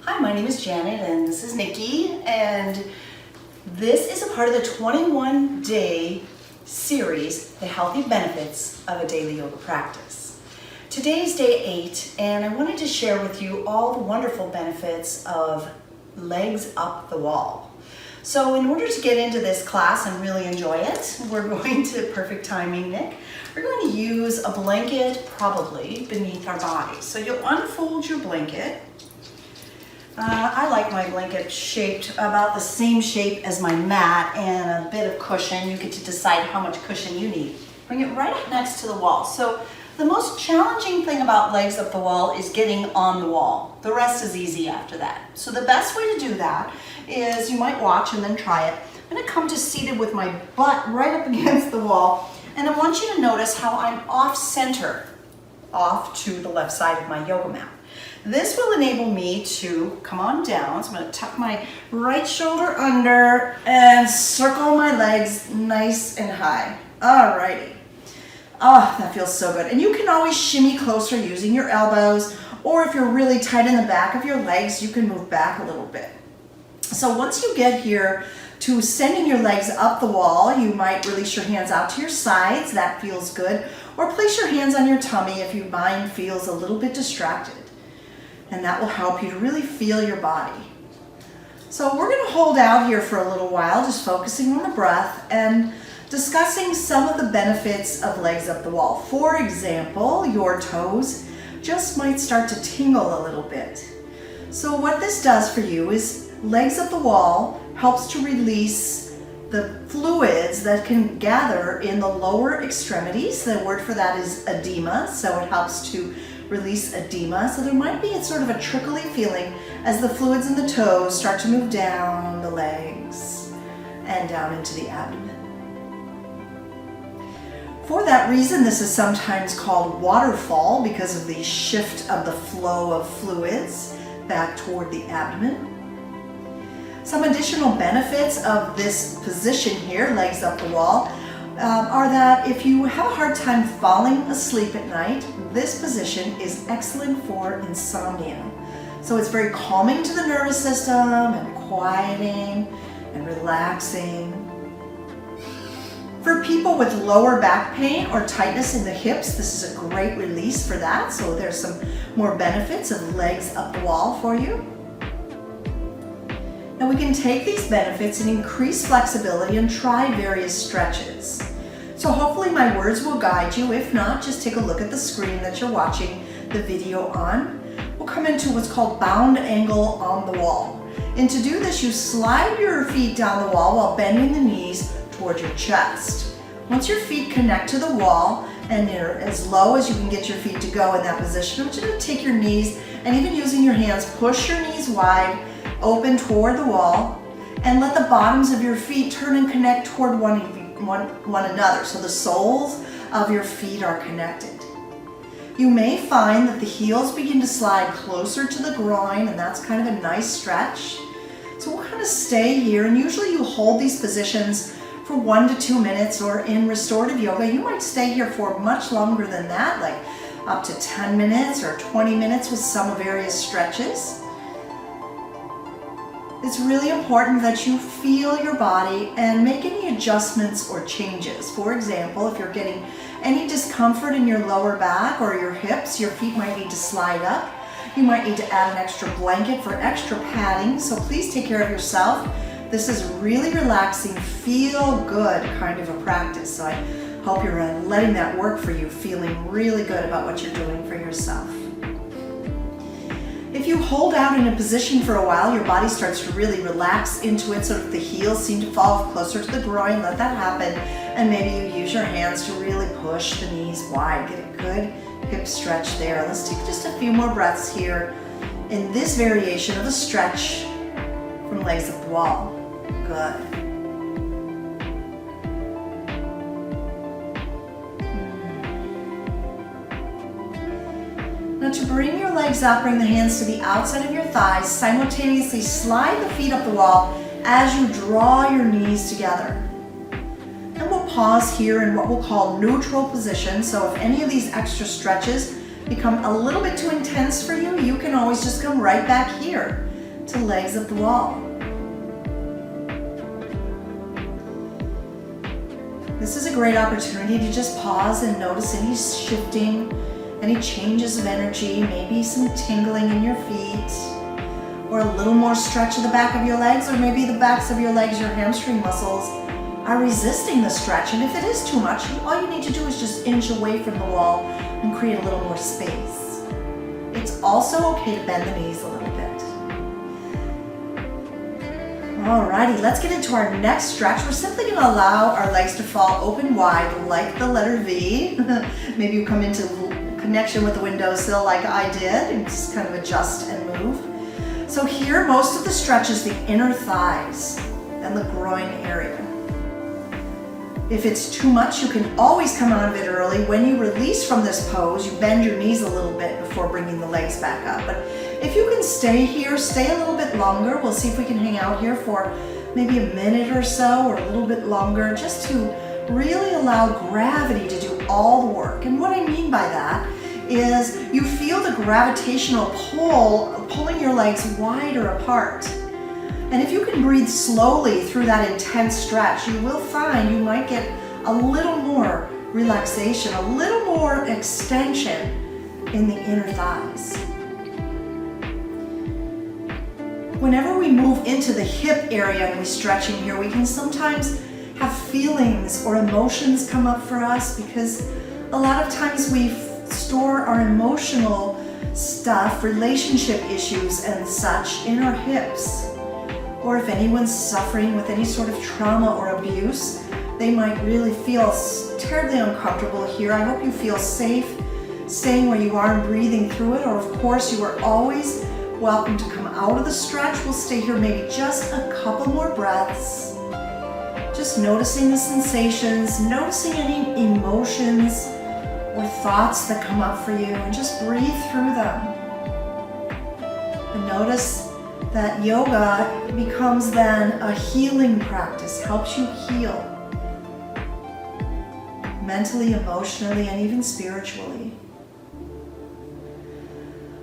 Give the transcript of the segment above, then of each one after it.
Hi, my name is Janet and this is Nikki, and this is a part of the 21-day series, The Healthy Benefits of a Daily Yoga Practice. Today's day 8, and I wanted to share with you all the wonderful benefits of legs up the wall. So in order to get into this class and really enjoy it, we're going to, perfect timing, Nick, we're going to use a blanket probably beneath our bodies. So you'll unfold your blanket. I like my blanket shaped about the same shape as my mat and a bit of cushion. You get to decide how much cushion you need. Bring it right up next to the wall. So the most challenging thing about legs up the wall is getting on the wall. The rest is easy after that. So the best way to do that is, you might watch and then try it. I'm gonna come to seated with my butt right up against the wall, and I want you to notice how I'm off center, off to the left side of my yoga mat. This will enable me to come on down. So I'm going to tuck my right shoulder under and circle my legs nice and high. Alrighty. Oh, that feels so good. And you can always shimmy closer using your elbows, or if you're really tight in the back of your legs, you can move back a little bit. So once you get here to sending your legs up the wall, you might release your hands out to your sides. That feels good. Or place your hands on your tummy if your mind feels a little bit distracted. And that will help you to really feel your body. So we're going to hold out here for a little while, just focusing on the breath and discussing some of the benefits of legs up the wall. For example, your toes just might start to tingle a little bit. So what this does for you is legs up the wall helps to release the fluids that can gather in the lower extremities. The word for that is edema, so it helps to release edema. So there might be sort of a trickly feeling as the fluids in the toes start to move down the legs and down into the abdomen. For that reason, this is sometimes called waterfall because of the shift of the flow of fluids back toward the abdomen. Some additional benefits of this position here, legs up the wall, are that if you have a hard time falling asleep at night, this position is excellent for insomnia. So it's very calming to the nervous system and quieting and relaxing. For people with lower back pain or tightness in the hips, this is a great release for that. So there's some more benefits of legs up the wall for you. Now we can take these benefits and increase flexibility and try various stretches. So hopefully my words will guide you. If not, just take a look at the screen that you're watching the video on. We'll come into what's called bound angle on the wall. And to do this, you slide your feet down the wall while bending the knees toward your chest. Once your feet connect to the wall and you're as low as you can get your feet to go in that position, I want you to take your knees and even using your hands, push your knees wide, open toward the wall, and let the bottoms of your feet turn and connect toward one another. So the soles of your feet are connected. You may find that the heels begin to slide closer to the groin, and that's kind of a nice stretch. So we'll kind of stay here, and usually you hold these positions for 1 to 2 minutes, or in restorative yoga, you might stay here for much longer than that, like up to 10 minutes or 20 minutes with some various stretches. It's really important that you feel your body and make any adjustments or changes. For example, if you're getting any discomfort in your lower back or your hips, your feet might need to slide up. You might need to add an extra blanket for extra padding, so please take care of yourself. This is really relaxing, feel good kind of a practice. So I hope you're letting that work for you, feeling really good about what you're doing for yourself. If you hold out in a position for a while, your body starts to really relax into it, so that the heels seem to fall closer to the groin. Let that happen, and maybe you use your hands to really push the knees wide. Get a good hip stretch there. Let's take just a few more breaths here in this variation of a stretch from legs up the wall. Good. Now to bring your legs up, bring the hands to the outside of your thighs. Simultaneously slide the feet up the wall as you draw your knees together. And we'll pause here in what we'll call neutral position. So if any of these extra stretches become a little bit too intense for you, you can always just come right back here. to legs up the wall. This is a great opportunity to just pause and notice any shifting, any changes of energy, maybe some tingling in your feet, or a little more stretch of the back of your legs, or maybe the backs of your legs, your hamstring muscles are resisting the stretch. And if it is too much, all you need to do is just inch away from the wall and create a little more space. It's also okay to bend the knees a little bit. Alrighty, let's get into our next stretch. We're simply going to allow our legs to fall open wide like the letter V. Maybe you come into connection with the windowsill like I did and just kind of adjust and move. So here, most of the stretch is the inner thighs and the groin area. If it's too much, you can always come out of it early. When you release from this pose, you bend your knees a little bit before bringing the legs back up. But if you can stay here, stay a little bit longer. We'll see if we can hang out here for maybe a minute or so, or a little bit longer, just to really allow gravity to do all the work. And what I mean by that is you feel the gravitational pull pulling your legs wider apart. And if you can breathe slowly through that intense stretch, you will find you might get a little more relaxation, a little more extension in the inner thighs. Whenever we move into the hip area and we stretch in here, we can sometimes have feelings or emotions come up for us, because a lot of times we store our emotional stuff, relationship issues and such, in our hips. Or if anyone's suffering with any sort of trauma or abuse, they might really feel terribly uncomfortable here. I hope you feel safe staying where you are and breathing through it. Or of course, you are always welcome to come out of the stretch. We'll stay here maybe just a couple more breaths. Just noticing the sensations, noticing any emotions or thoughts that come up for you, and just breathe through them. And notice that yoga becomes then a healing practice, helps you heal mentally, emotionally, and even spiritually.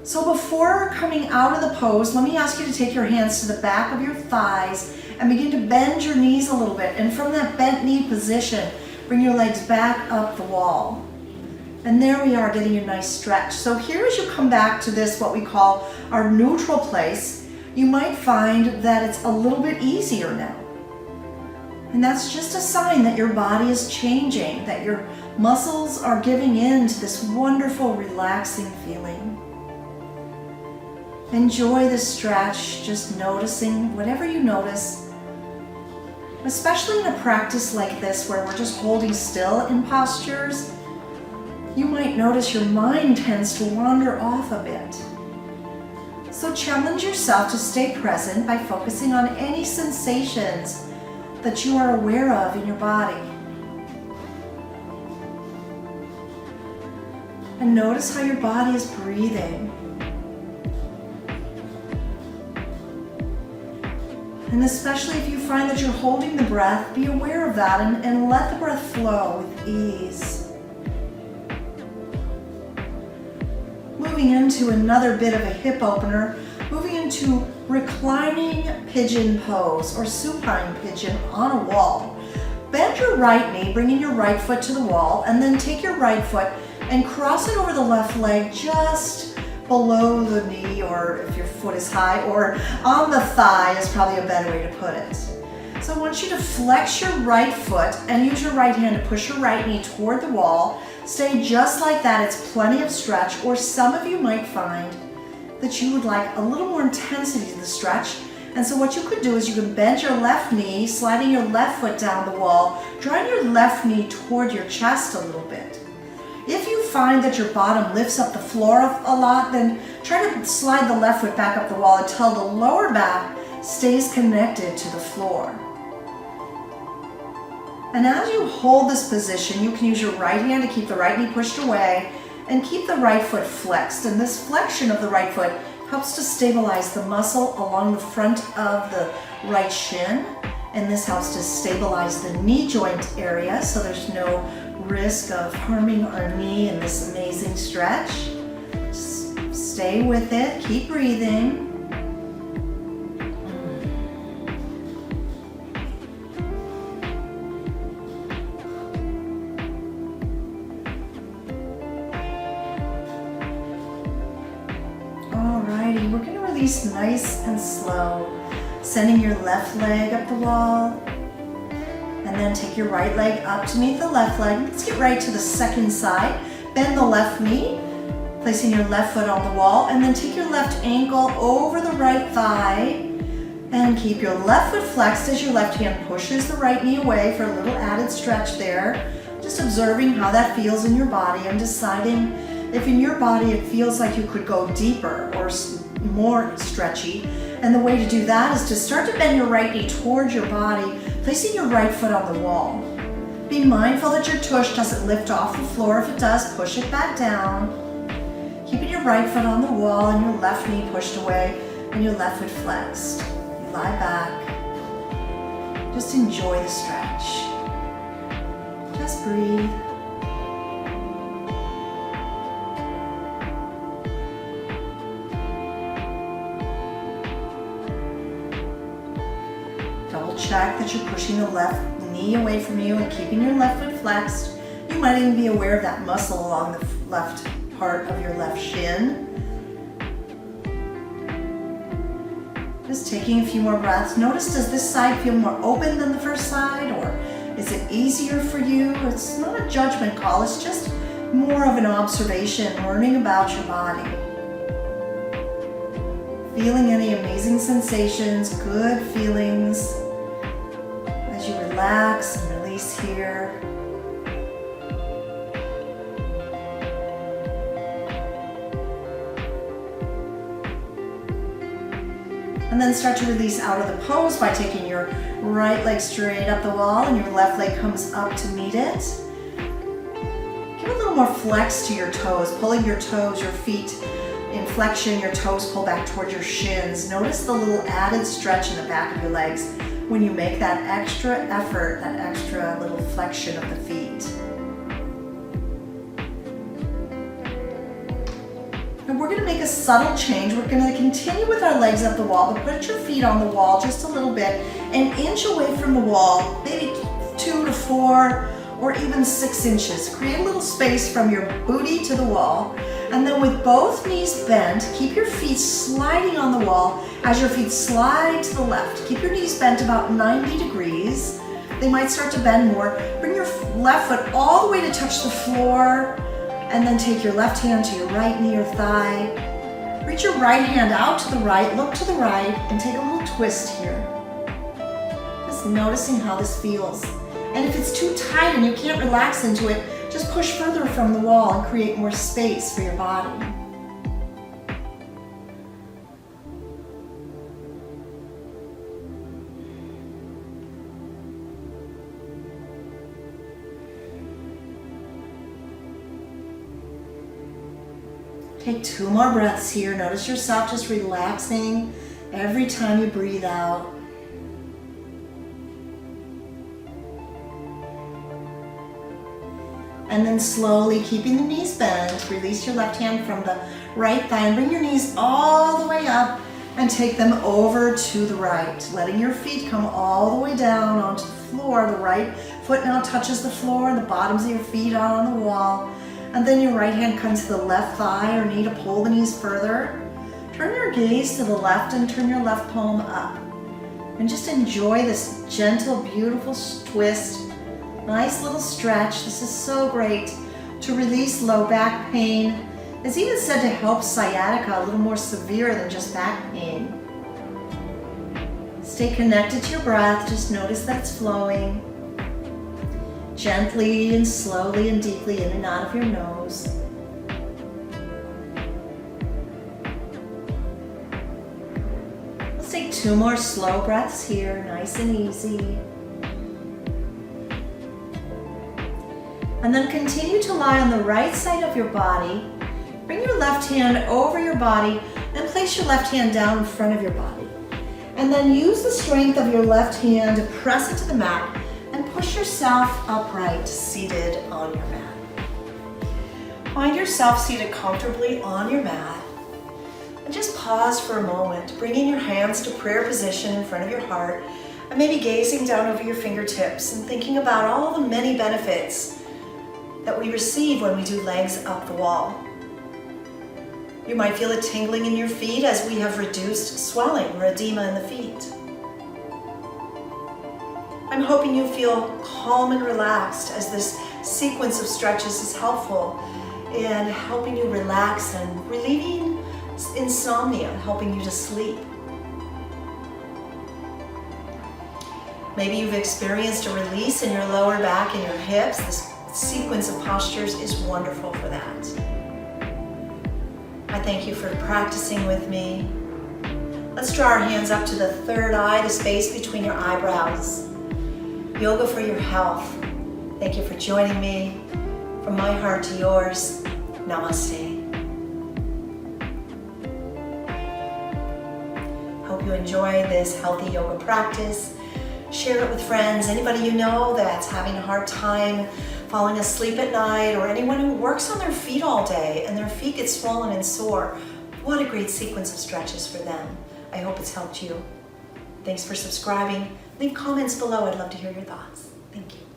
So before coming out of the pose, let me ask you to take your hands to the back of your thighs and begin to bend your knees a little bit. And from that bent knee position, bring your legs back up the wall. And there we are, getting a nice stretch. So here, as you come back to this, what we call our neutral place, you might find that it's a little bit easier now. And that's just a sign that your body is changing, that your muscles are giving in to this wonderful, relaxing feeling. Enjoy the stretch, just noticing whatever you notice, especially in a practice like this where we're just holding still in postures. You might notice your mind tends to wander off a bit. So challenge yourself to stay present by focusing on any sensations that you are aware of in your body. And notice how your body is breathing. And especially if you find that you're holding the breath, be aware of that and let the breath flow with ease. Moving into another bit of a hip opener, moving into reclining pigeon pose or supine pigeon on a wall. Bend your right knee, bringing your right foot to the wall, and then take your right foot and cross it over the left leg just below the knee, or if your foot is high, or on the thigh is probably a better way to put it. So I want you to flex your right foot and use your right hand to push your right knee toward the wall. Stay just like that. It's plenty of stretch. Or some of you might find that you would like a little more intensity to the stretch. And so what you could do is you can bend your left knee, sliding your left foot down the wall, drawing your left knee toward your chest a little bit. If you find that your bottom lifts up the floor a lot, then try to slide the left foot back up the wall until the lower back stays connected to the floor. And as you hold this position, you can use your right hand to keep the right knee pushed away and keep the right foot flexed. And this flexion of the right foot helps to stabilize the muscle along the front of the right shin. And this helps to stabilize the knee joint area, so there's no risk of harming our knee in this amazing stretch. Just stay with it, keep breathing. release nice and slow. Sending your left leg up the wall. And then take your right leg up to meet the left leg. Let's get right to the second side. Bend the left knee, placing your left foot on the wall, and then take your left ankle over the right thigh. And keep your left foot flexed as your left hand pushes the right knee away for a little added stretch there. Just observing how that feels in your body and deciding if in your body it feels like you could go deeper or more stretchy. And the way to do that is to start to bend your right knee towards your body, placing your right foot on the wall. Be mindful that your tush doesn't lift off the floor. If it does, push it back down. Keeping your right foot on the wall and your left knee pushed away and your left foot flexed. You lie back. Just enjoy the stretch. Just breathe. Double check that you're pushing the left knee away from you and keeping your left foot flexed. You might even be aware of that muscle along the left part of your left shin. Just taking a few more breaths. Notice, does this side feel more open than the first side, or is it easier for you? It's not a judgment call, it's just more of an observation, learning about your body. Feeling any amazing sensations, good feelings as you relax and release here. And then start to release out of the pose by taking your right leg straight up the wall and your left leg comes up to meet it. Give a little more flex to your toes, pulling your toes, your feet in flexion, your toes pull back towards your shins. Notice the little added stretch in the back of your legs when you make that extra effort, that extra little flexion of the feet. And we're going to make a subtle change. We're going to continue with our legs up the wall, but put your feet on the wall just a little bit and inch away from the wall, maybe 2 to 4 or even 6 inches. Create a little space from your booty to the wall. And then with both knees bent, keep your feet sliding on the wall as your feet slide to the left. Keep your knees bent about 90 degrees. They might start to bend more. Bring your left foot all the way to touch the floor. And then take your left hand to your right knee or thigh. Reach your right hand out to the right, look to the right, and take a little twist here. Just noticing how this feels. And if it's too tight and you can't relax into it, just push further from the wall and create more space for your body. Take 2 more breaths here. Notice yourself just relaxing every time you breathe out. And then slowly, keeping the knees bent, release your left hand from the right thigh and bring your knees all the way up and take them over to the right. Letting your feet come all the way down onto the floor. The right foot now touches the floor and the bottoms of your feet are on the wall. And then your right hand comes to the left thigh or knee to pull the knees further. Turn your gaze to the left and turn your left palm up. And just enjoy this gentle, beautiful twist. Nice little stretch. This is so great to release low back pain. It's even said to help sciatica, a little more severe than just back pain. Stay connected to your breath. Just notice that it's flowing. Gently and slowly and deeply in and out of your nose. Let's take 2 more slow breaths here, nice and easy. And then continue to lie on the right side of your body. Bring your left hand over your body and place your left hand down in front of your body. And then use the strength of your left hand to press into the mat and push yourself upright, seated on your mat. Find yourself seated comfortably on your mat. And just pause for a moment, bringing your hands to prayer position in front of your heart and maybe gazing down over your fingertips and thinking about all the many benefits that we receive when we do legs up the wall. You might feel a tingling in your feet as we have reduced swelling or edema in the feet. I'm hoping you feel calm and relaxed as this sequence of stretches is helpful in helping you relax and relieving insomnia, helping you to sleep. Maybe you've experienced a release in your lower back and your hips. This sequence of postures is wonderful for that. I thank you for practicing with me. Let's draw our hands up to the third eye, the space between your eyebrows. Yoga for your health. Thank you for joining me. From my heart to yours, namaste. Hope you enjoy this healthy yoga practice. Share it with friends, anybody you know that's having a hard time falling asleep at night, or anyone who works on their feet all day and their feet get swollen and sore. What a great sequence of stretches for them. I hope it's helped you. Thanks for subscribing. Leave comments below. I'd love to hear your thoughts. Thank you.